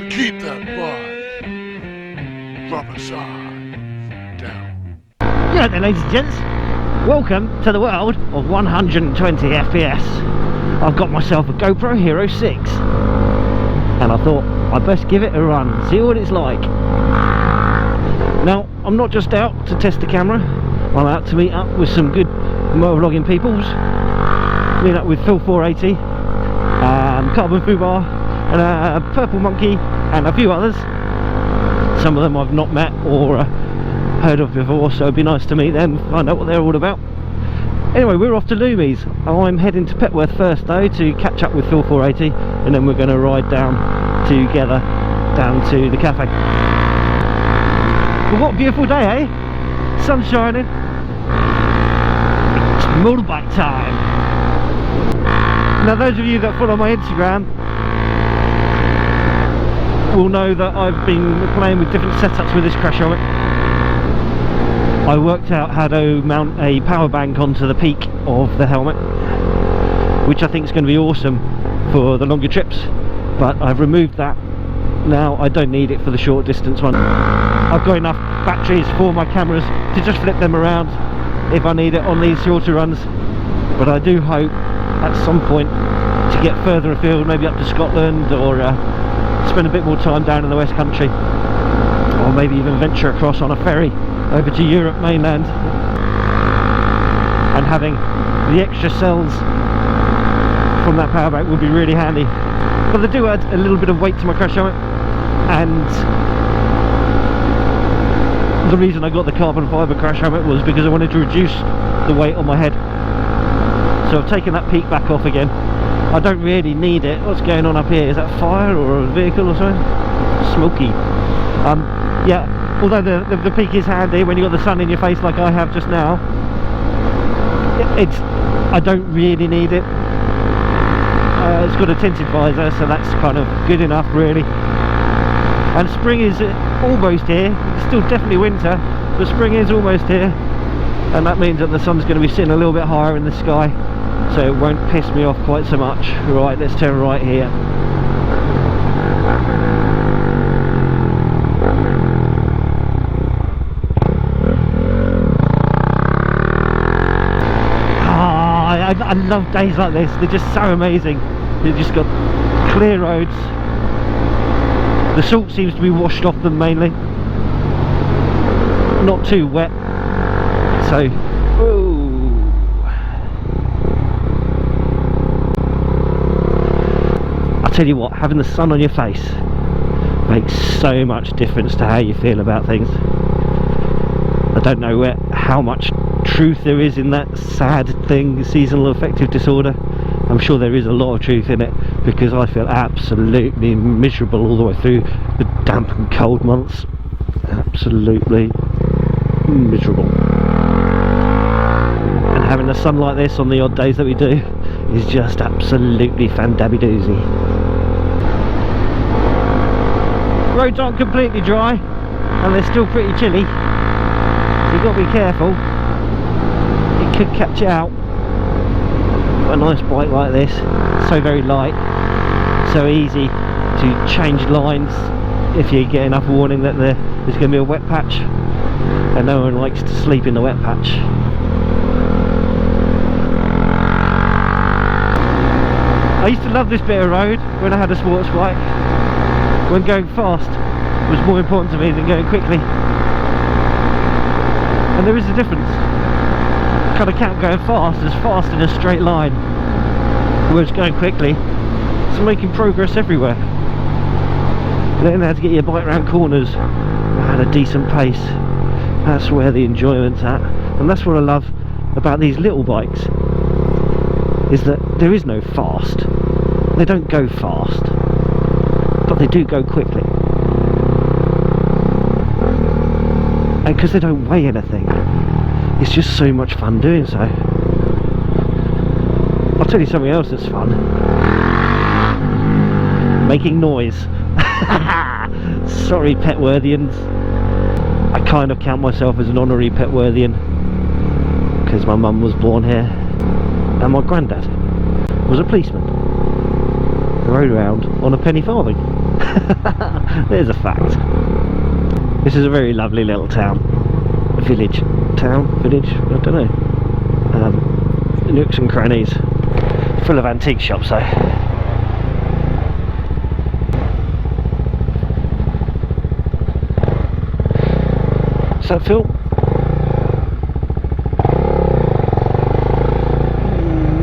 Keep that body rubber side down. Yeah, then, ladies and gents, welcome to the world of 120 FPS. I've got myself a GoPro Hero 6 and I thought I'd best give it a run, see what it's like. Now, I'm not just out to test the camera, I'm out to meet up with some good motovlogging peoples. Meet up with Phil480, Carbon Fubar, and Purple Monkey, and a few others. Some of them I've not met or heard of before, so it'd be nice to meet them, find out what they're all about. Anyway, we're off to Loomies. I'm heading to Petworth first though to catch up with Phil480, and then we're going to ride down together down to the cafe. But what a beautiful day, eh? Sun shining. It's motorbike time. Now, those of you that follow my Instagram will know that I've been playing with different setups with this crash helmet. I worked out how to mount a power bank onto the peak of the helmet, which I think is going to be awesome for the longer trips, but I've removed that. Now I don't need it for the short distance one. I've got enough batteries for my cameras to just flip them around if I need it on these shorter runs, but I do hope at some point to get further afield, maybe up to Scotland, or spend a bit more time down in the West Country, or maybe even venture across on a ferry over to Europe mainland, and having the extra cells from that power bank would be really handy. But they do add a little bit of weight to my crash helmet, and the reason I got the carbon fibre crash helmet was because I wanted to reduce the weight on my head. So I've taken that peak back off again. I don't really need it. What's going on up here? Is that fire or a vehicle or something? Smoky. Yeah, although the peak is handy when you've got the sun in your face like I have just now, I don't really need it. It's got a tinted visor, so that's kind of good enough really. And spring is almost here. It's still definitely winter, but spring is almost here, and that means that the sun's going to be sitting a little bit higher in the sky, so it won't piss me off quite so much. Right, let's turn right here. I love days like this. They're just so amazing. You've just got clear roads. The salt seems to be washed off them mainly. Not too wet. So, ooh. I'll tell you what, having the sun on your face makes so much difference to how you feel about things. I don't know how much truth there is in that sad thing, seasonal affective disorder. I'm sure there is a lot of truth in it, because I feel absolutely miserable all the way through the damp and cold months. Absolutely miserable. And having the sun like this on the odd days that we do is just absolutely fan-dabby-doozy. Roads aren't completely dry and they're still pretty chilly, so you've got to be careful. It could catch you out. But a nice bike like this, so very light, so easy to change lines if you get enough warning that there's going to be a wet patch, and no one likes to sleep in the wet patch. I used to love this bit of road when I had a sports bike, when going fast was more important to me than going quickly, and there is a difference. I can't go fast in a straight line, whereas going quickly, it's making progress everywhere. Learning how to get your bike around corners at a decent pace, that's where the enjoyment's at. And that's what I love about these little bikes, is that there is no fast. They don't go fast, but they do go quickly, and because they don't weigh anything, it's just so much fun doing so. I'll tell you something else that's fun. Making noise. Sorry, Petworthians. I kind of count myself as an honorary Petworthian, because my mum was born here and my granddad was a policeman who rode around on a penny farthing. There's a fact. This is a very lovely little town. Village. Town? Village? I don't know. Nooks and crannies. Full of antique shops though. Is that Phil?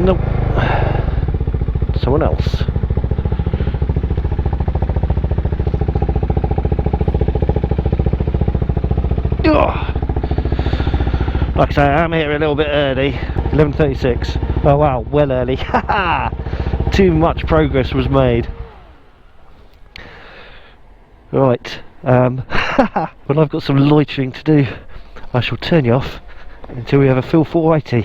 Nope. Someone else. Like I say, I'm here a little bit early. 11:36. Oh wow, well early. Too much progress was made. Right. Well, I've got some loitering to do. I shall turn you off until we have a Phil480,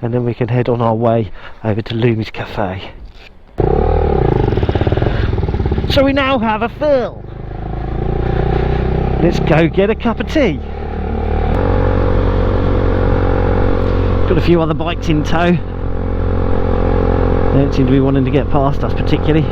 and then we can head on our way over to Loomies Cafe. So we now have a Phil. Let's go get a cup of tea. Got a few other bikes in tow. They don't seem to be wanting to get past us particularly.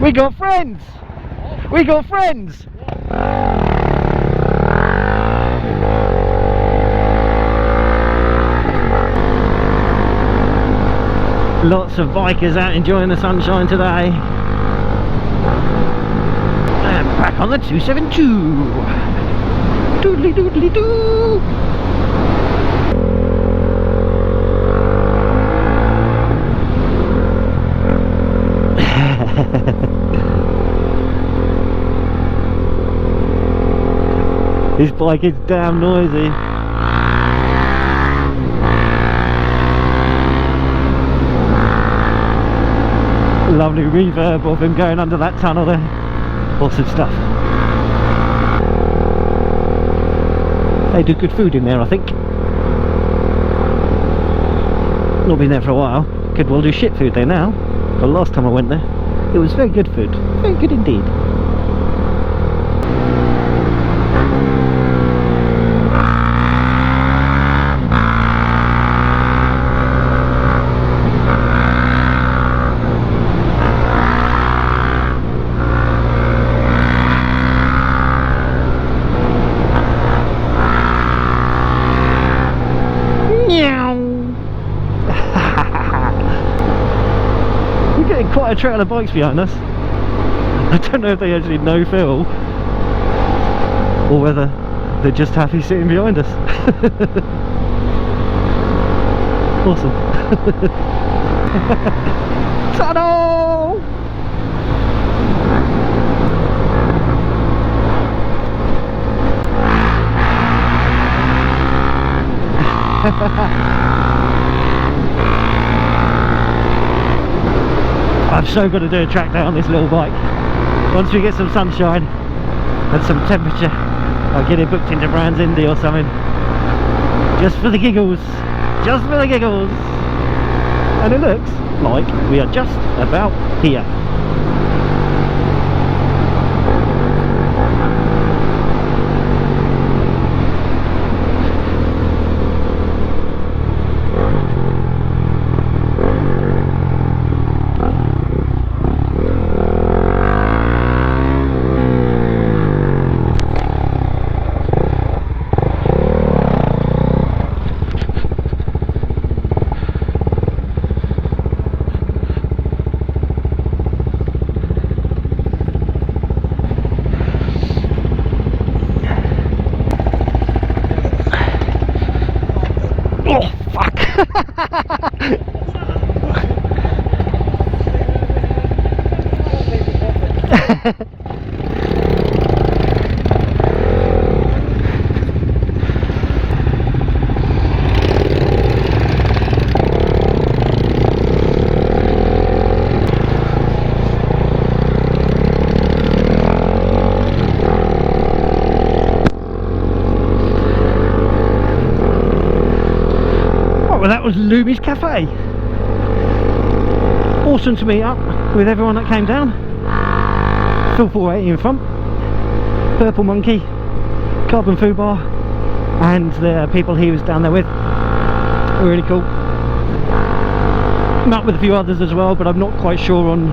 We got friends! We got friends! Lots of bikers out enjoying the sunshine today. And back on the 272. Doodly doodly doo. This bike is damn noisy. Lovely reverb of him going under that tunnel there. Awesome stuff. They do good food in there, I think. Not been there for a while. Could well do shit food there now. The last time I went there, it was very good food. Very good indeed. Quite a trail of bikes behind us. I don't know if they actually know Phil or whether they're just happy sitting behind us. Awesome. Tunnel! I've so got to do a track day on this little bike. Once we get some sunshine and some temperature, I'll get it booked into Brands Indy or something. Just for the giggles. Just for the giggles. And it looks like we are just about here. Well, that was Loomies Cafe. Awesome to meet up with everyone that came down. Phil480 in front, Purple Monkey, Carbon Fubar, and the people he was down there with. Really cool. Met with a few others as well, but I'm not quite sure on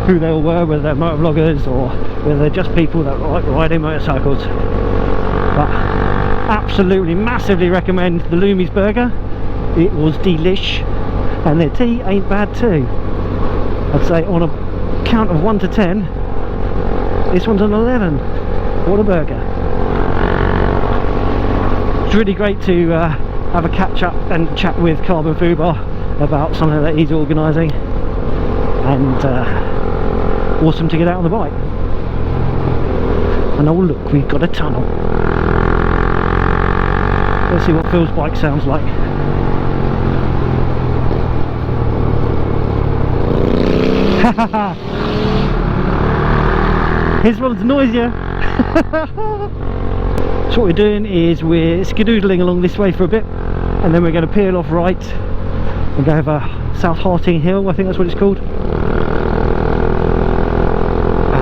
who they all were, whether they're motovloggers or whether they're just people that like riding motorcycles. But absolutely massively recommend the Loomies burger. It was delish, and their tea ain't bad too. I'd say on a count of 1 to 10, this one's an 11. What a burger. It's really great to have a catch up and chat with Carbon Fubar about something that he's organising, and awesome to get out on the bike. And oh look, we've got a tunnel. Let's see what Phil's bike sounds like. His one's noisier. So what we're doing is we're skedoodling along this way for a bit, and then we're going to peel off right and go over South Harting Hill, I think that's what it's called.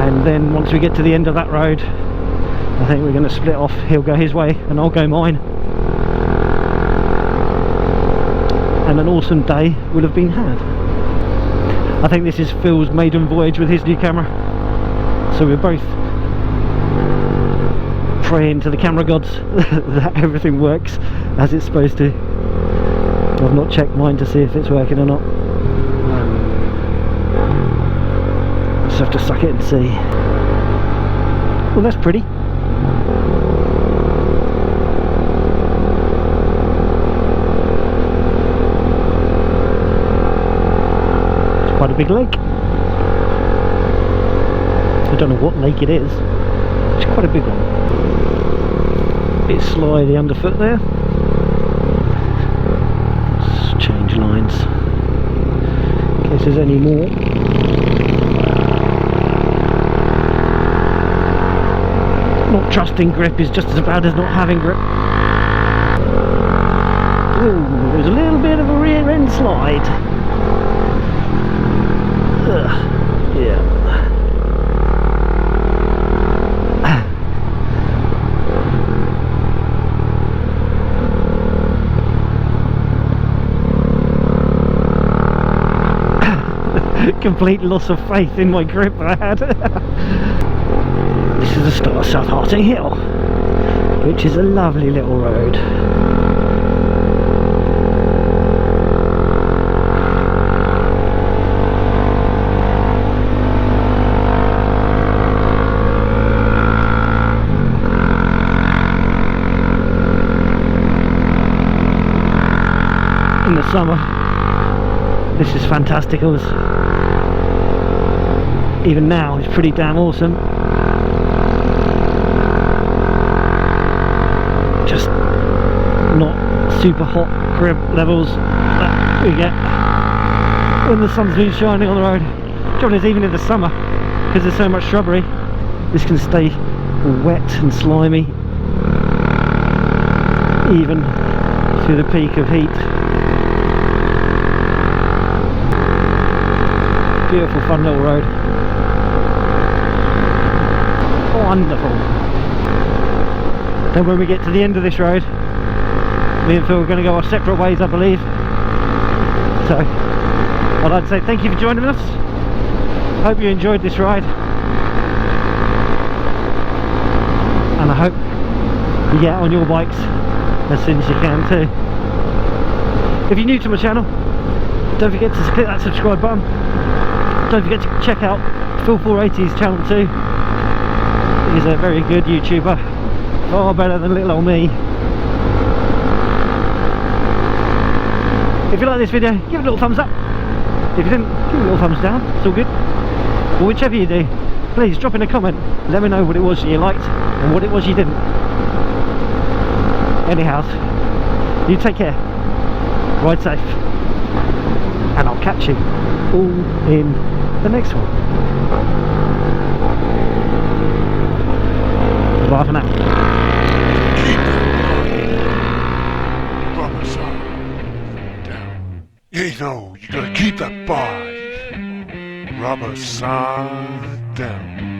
And then once we get to the end of that road, I think we're going to split off. He'll go his way and I'll go mine, and an awesome day will have been had. I think this is Phil's maiden voyage with his new camera, so we're both praying to the camera gods that everything works as it's supposed to. I've not checked mine to see if it's working or not. Just have to suck it and see. Well, that's pretty. It's quite a big lake. I don't know what lake it is. It's quite a big one. Bit slidey underfoot there. Let's change lines in case there's any more. Not trusting grip is just as bad as not having grip. Ooh, there's a little bit of a rear end slide. Yeah. Complete loss of faith in my grip I had. This is the start of South Harting Hill, which is a lovely little road. In the summer, this is fantasticals. Even now, it's pretty damn awesome. Just not super hot grip levels that we get when the sun's been shining on the road. Trouble is, even in the summer, because there's so much shrubbery, this can stay wet and slimy even through the peak of heat. Beautiful fun little road. Wonderful. Then when we get to the end of this road, me and Phil are going to go our separate ways, I believe. So I'd like to say thank you for joining us. Hope you enjoyed this ride, and I hope you get on your bikes as soon as you can too. If you're new to my channel, don't forget to click that subscribe button. Don't forget to check out Phil480's channel too. He's a very good YouTuber, far better than little old me. If you like this video, give it a little thumbs up. If you didn't, give it a little thumbs down, it's all good. But whichever you do, please drop in a comment, let me know what it was you liked and what it was you didn't. Anyhow, you take care, ride safe, and I'll catch you all in the next one. Bye for now. Rubber side down. You know, you gotta keep that bike. Rubber side down.